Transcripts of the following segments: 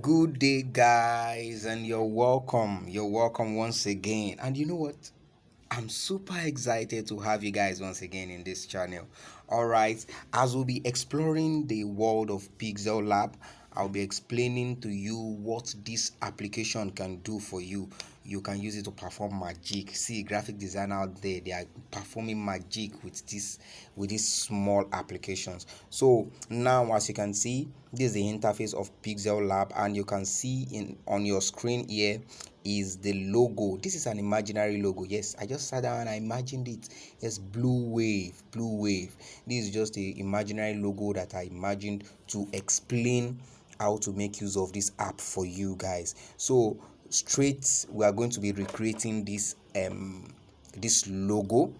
Good day, guys, and you're welcome. You're welcome once again. And you know what? I'm super excited to have you guys once again in this channel. All right, as we'll be exploring the world of Pixellab, I'll be explaining to you what this application can do for you. You can use it to perform magic. See, graphic designer out there, they are performing magic with these small applications. So now, as you can see, this is the interface of Pixellab, and you can see in on your screen here is the logo. This is an imaginary logo. Yes, I just sat down and I imagined it. Yes, blue wave. This is just the imaginary logo that I imagined to explain how to make use of this app for you guys. So straight, we are going to be recreating this logo,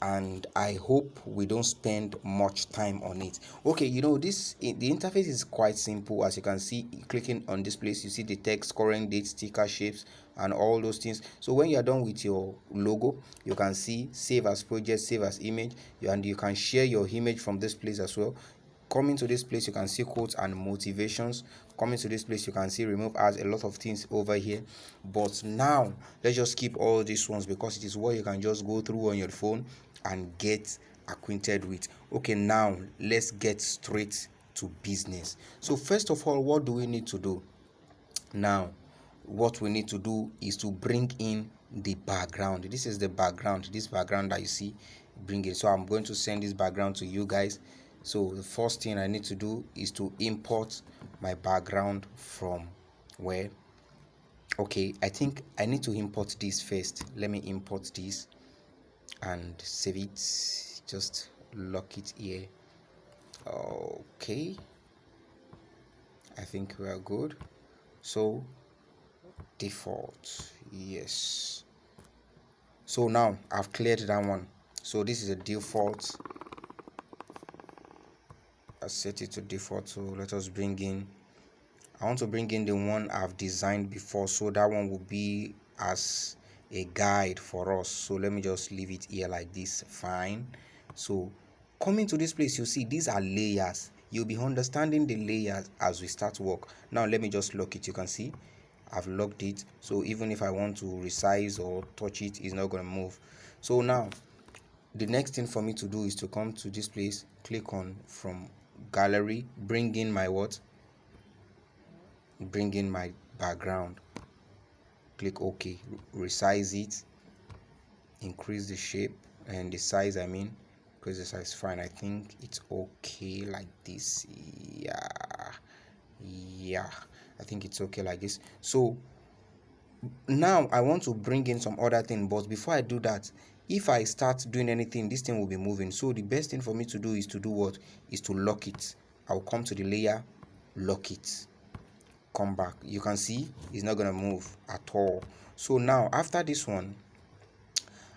and I hope we don't spend much time on it. Okay, the interface is quite simple. As you can see, clicking on this place, you see the text, current date, sticker shapes, and all those things. So when you're done with your logo, you can see save as project, save as image, and you can share your image from this place as well. Coming to this place, you can see quotes and motivations. Coming to this place, you can see remove ads, a lot of things over here. But now let's just keep all these ones because it is what you can just go through on your phone and get acquainted with. Okay, now let's get straight to business. So first of all, what do we need to do? Now what we need to do is to bring in the background. This is the background, this background that you see. Bring it. So I'm going to send this background to you guys. So the first thing I need to do is to import my background from where. Okay, I think I need to import this first. Let me import this and save it. Just lock it here. Okay, I think we are good. So default, yes. So now I've cleared that one. So this is a default. I set it to default. So let us bring in, I want to bring in the one I've designed before, so that one will be as a guide for us. So let me just leave it here like this. Fine. So coming to this place, you see these are layers. You'll be understanding the layers as we start work. Now let me just lock it. You can see I've locked it, so even if I want to resize or touch it, it's not going to move. So now the next thing for me to do is to come to this place, click on from gallery, bring in my background, click OK, resize it, increase the shape and the size, because the size fine. I think it's okay like this. Yeah, I think it's okay like this. So now I want to bring in some other thing, but before I do that, if I start doing anything, this thing will be moving. So the best thing for me to do is to do what? Is to lock it. I'll come to the layer, lock it, come back. You can see it's not gonna move at all. So now after this one,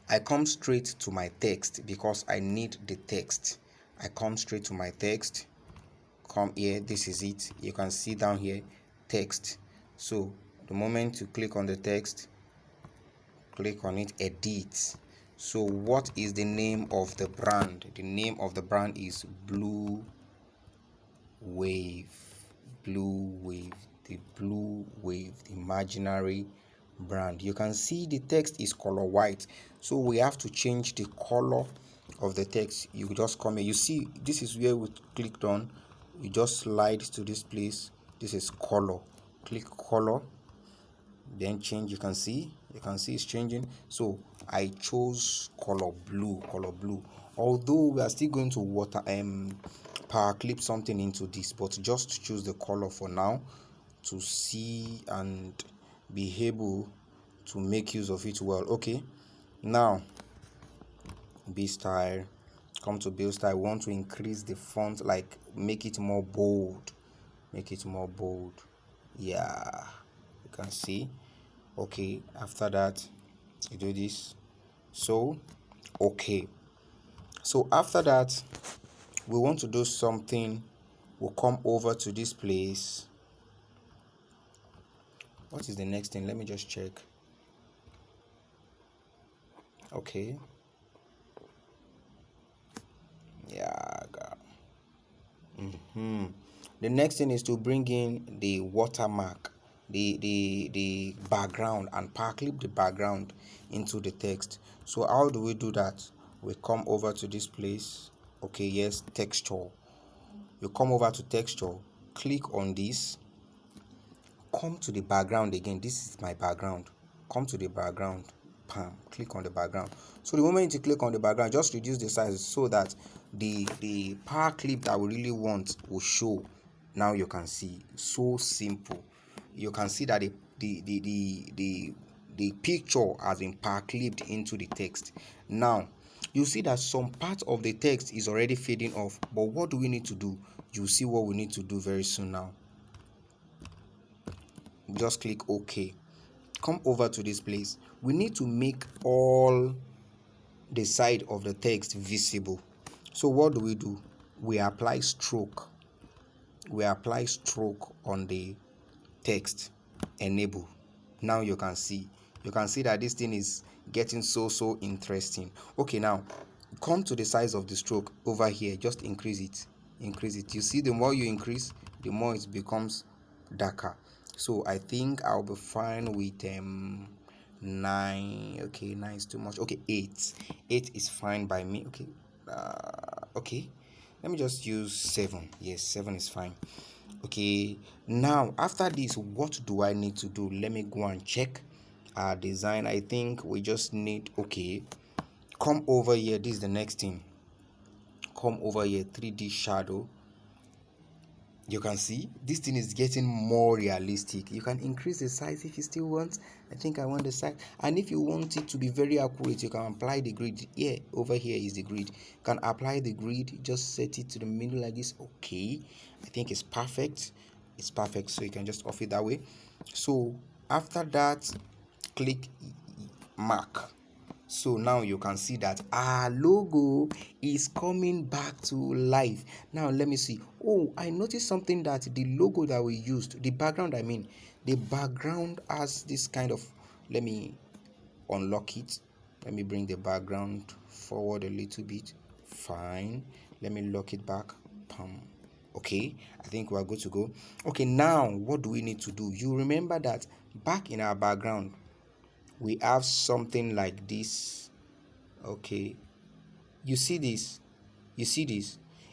I come straight to my text because I need the text. I come straight to my text, come here, this is it. You can see down here text. So the moment you click on the text, click on it, edit. So what is the name of the brand? The name of the brand is Blue Wave. The Blue Wave, the imaginary brand. You can see the text is color white, so we have to change the color of the text. You just come here, you see this is where we clicked on, you just slide to this place. This is color, click color, then change. You can see it's changing. So I chose color blue. Although we are still going to power clip something into this, but just choose the color for now to see and be able to make use of it well. Okay, now B style, come to build style. Want to increase the font, like make it more bold, yeah, you can see. Okay, after that you do this. So okay, so after that we want to do something. We'll come over to this place. What is the next thing? Let me just check. Okay, yeah, The next thing is to bring in the watermark, the background, and power clip the background into the text. So how do we do that? We come over to this place. Okay, yes, texture. You come over to texture, click on this, come to the background again. This is my background. Come to the background, bam, click on the background. So the moment you click on the background, just reduce the size so that the power clip that we really want will show. Now you can see, so simple. You can see that the picture has been power clipped into the text. Now you see that some part of the text is already fading off, but what do we need to do? You see what we need to do very soon. Now just click OK. Come over to this place. We need to make all the side of the text visible. So what do? We apply stroke. We apply stroke on the text. Enable. Now you can see that this thing is getting so interesting. Okay, now come to the size of the stroke over here. Just increase it. You see, the more you increase, the more it becomes darker. So I think I'll be fine with 9. Okay, 9 is too much. Okay, 8 is fine by me. Okay, okay, let me just use 7. Yes, 7 is fine. Okay, now after this, what do I need to do? Let me go and check our design. I think we just need, okay, come over here. This is the next thing. Come over here, 3D shadow. You can see this thing is getting more realistic. You can increase the size if you still want. I think I want the size, and if you want it to be very accurate, you can apply the grid. Yeah, over here is the grid. You can apply the grid, just set it to the middle like this. Okay, I think it's perfect. It's perfect, so you can just off it that way. So after that, click mark. So now you can see that our logo is coming back to life. Now let me see. Oh, I noticed something, that the logo that we used, the background, I mean, the background has this kind of, let me unlock it. Let me bring the background forward a little bit. Fine. Let me lock it back. Pam. Okay, I think we are good to go. Okay, now what do we need to do? You remember that back in our background, we have something like this. Okay, you see this,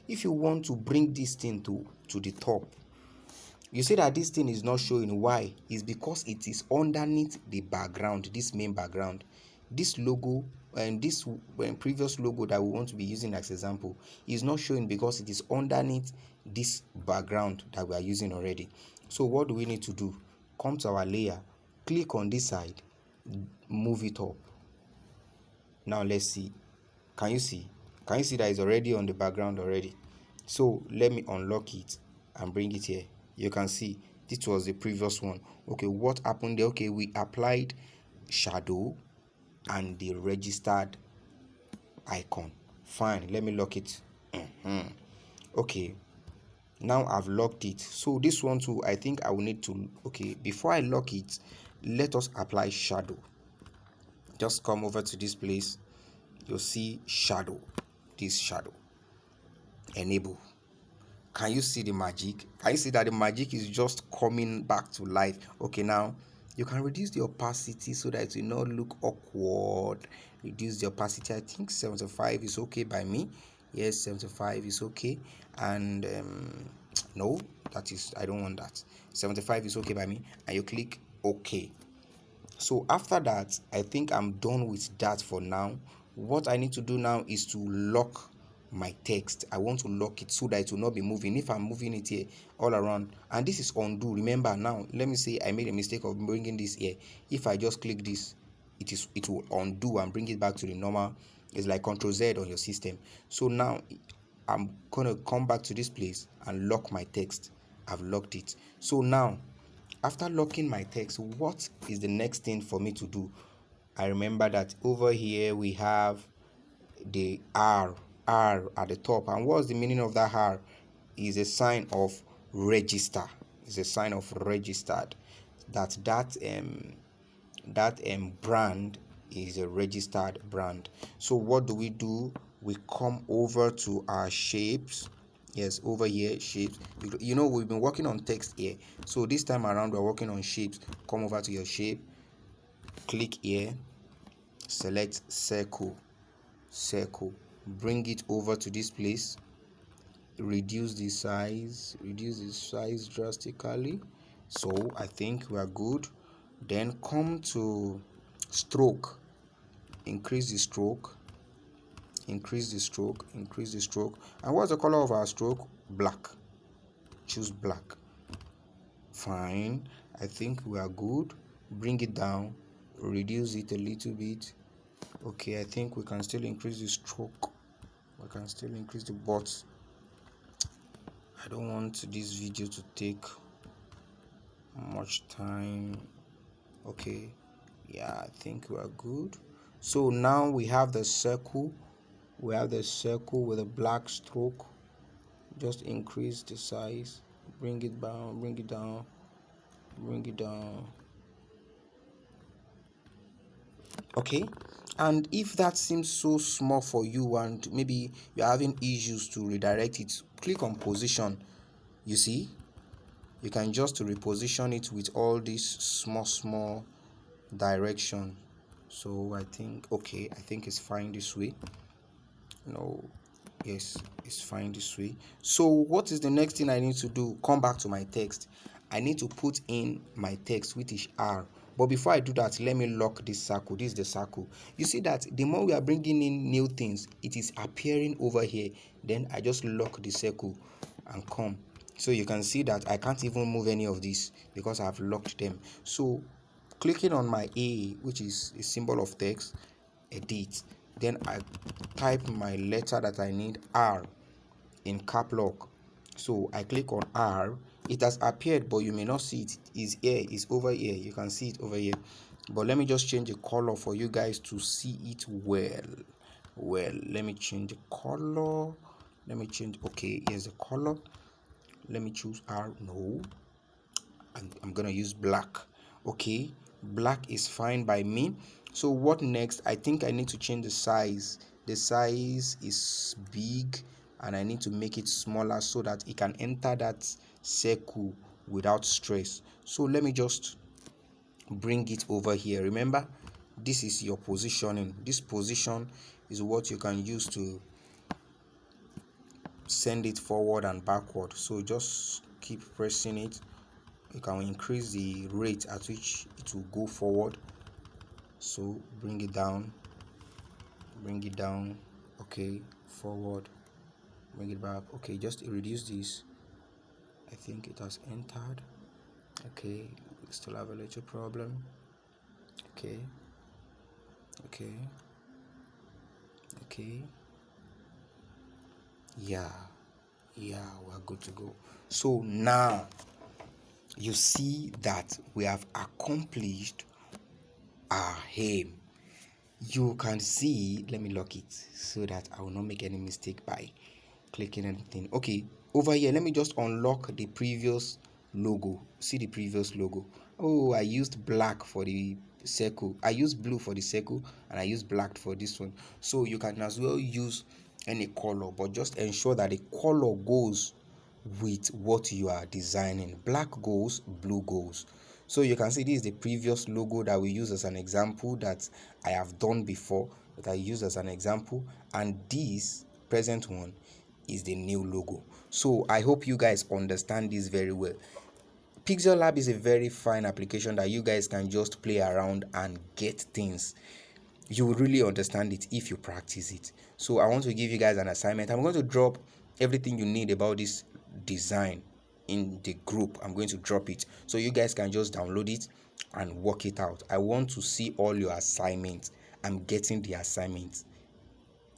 if you want to bring this thing to the top, you see that this thing is not showing. Why? Is because it is underneath the background, this main background. This logo and this previous logo that we want to be using as example is not showing because it is underneath this background that we are using already. So what do we need to do? Come to our layer, click on this side, move it up. Now let's see. Can you see that it's already on the background already? So let me unlock it and bring it here. You can see this was the previous one. Okay, what happened there? Okay, we applied shadow and the registered icon. Fine, let me lock it. Okay, now I've locked it. So this one too, I think I will need to, okay, before I lock it, let us apply shadow. Just come over to this place. You'll see shadow, this shadow. Enable. Can you see the magic? Can you see that the magic is just coming back to life? Okay, now you can reduce the opacity so that it will not look awkward. Reduce the opacity. I think 75 is okay by me. Yes, 75 is okay. And no, that is, I don't want that. 75 is okay by me. And you click OK. So after that, I think I'm done with that for now. What I need to do now is to lock my text. I want to lock it so that it will not be moving. If I'm moving it here all around, and this is undo. Remember, now let me say I made a mistake of bringing this here. If I just click this, it will undo and bring it back to the normal. It's like Ctrl Z on your system. So now I'm gonna come back to this place and lock my text. I've locked it. So now, after locking my text, what is the next thing for me to do? I remember that over here we have the R at the top, and what's the meaning of that R? Is a sign of register. It's a sign of registered. That brand is a registered brand. So what do? We come over to our shapes. Yes, over here, shapes. You know, we've been working on text here, so this time around we're working on shapes. Come over to your shape, click here, select circle, bring it over to this place, reduce the size drastically. So I think we are good. Then come to stroke, increase the stroke, increase the stroke, increase the stroke. And what's the color of our stroke? Black. Choose black. Fine, I think we are good. Bring it down, reduce it a little bit. Okay, I think we can still increase the stroke, we can still increase the, but I don't want this video to take much time. Okay, yeah, I think we are good. So now we have the circle, with a black stroke. Just increase the size, bring it down, bring it down, bring it down. Okay, and if that seems so small for you and maybe you're having issues to redirect it, click on position. You see, you can just reposition it with all these small direction. So I think, okay, I think it's fine this way. No, yes, it's fine this way. So what is the next thing I need to do? Come back to my text. I need to put in my text, which is R. But before I do that, let me lock this circle. This is the circle. You see that the more we are bringing in new things, it is appearing over here. Then I just lock the circle and come. So you can see that I can't even move any of these because I have locked them. So clicking on my A, which is a symbol of text, edit, then I type my letter that I need, R, in cap lock. So I click on R. It has appeared, but you may not see it. Is here, is over here. You can see it over here, but let me just change the color for you guys to see it well. Let me change the color. Let me change. Okay, here's the color. Let me choose R. No, I'm gonna use black. Okay, black is fine by me. So what next? I think I need to change the size. The size is big and I need to make it smaller so that it can enter that circle without stress. So let me just bring it over here. Remember, this is your positioning. This position is what you can use to send it forward and backward. So just keep pressing it. You can increase the rate at which it will go forward. So bring it down, okay, forward, bring it back. Okay, just reduce this. I think it has entered. Okay, we still have a little problem. Okay, yeah, we're good to go. So now you see that we have accomplished our aim. You can see, let me lock it so that I will not make any mistake by clicking anything. Okay, over here, let me just unlock the previous logo. See the previous logo. Oh, I used black for the circle, I used blue for the circle, and I used black for this one. So you can as well use any color, but just ensure that the color goes with what you are designing. Black goes, blue goes. So you can see this is the previous logo that we use as an example that I have done before, that I use as an example, and this present one is the new logo. So I hope you guys understand this very well. Pixellab is a very fine application that you guys can just play around and get things. You will really understand it if you practice it. So I want to give you guys an assignment. I'm going to drop everything you need about this design in the group. I'm going to drop it so you guys can just download it and work it out. I want to see all your assignments. I'm getting the assignments.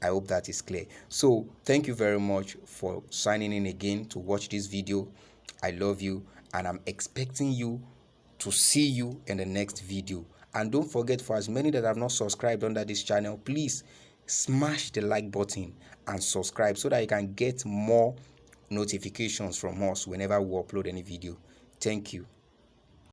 I hope that is clear. So thank you very much for signing in again to watch this video. I love you and I'm expecting you to see you in the next video. And don't forget, for as many that have not subscribed under this channel, please smash the like button and subscribe so that you can get more notifications from us whenever we upload any video. Thank you.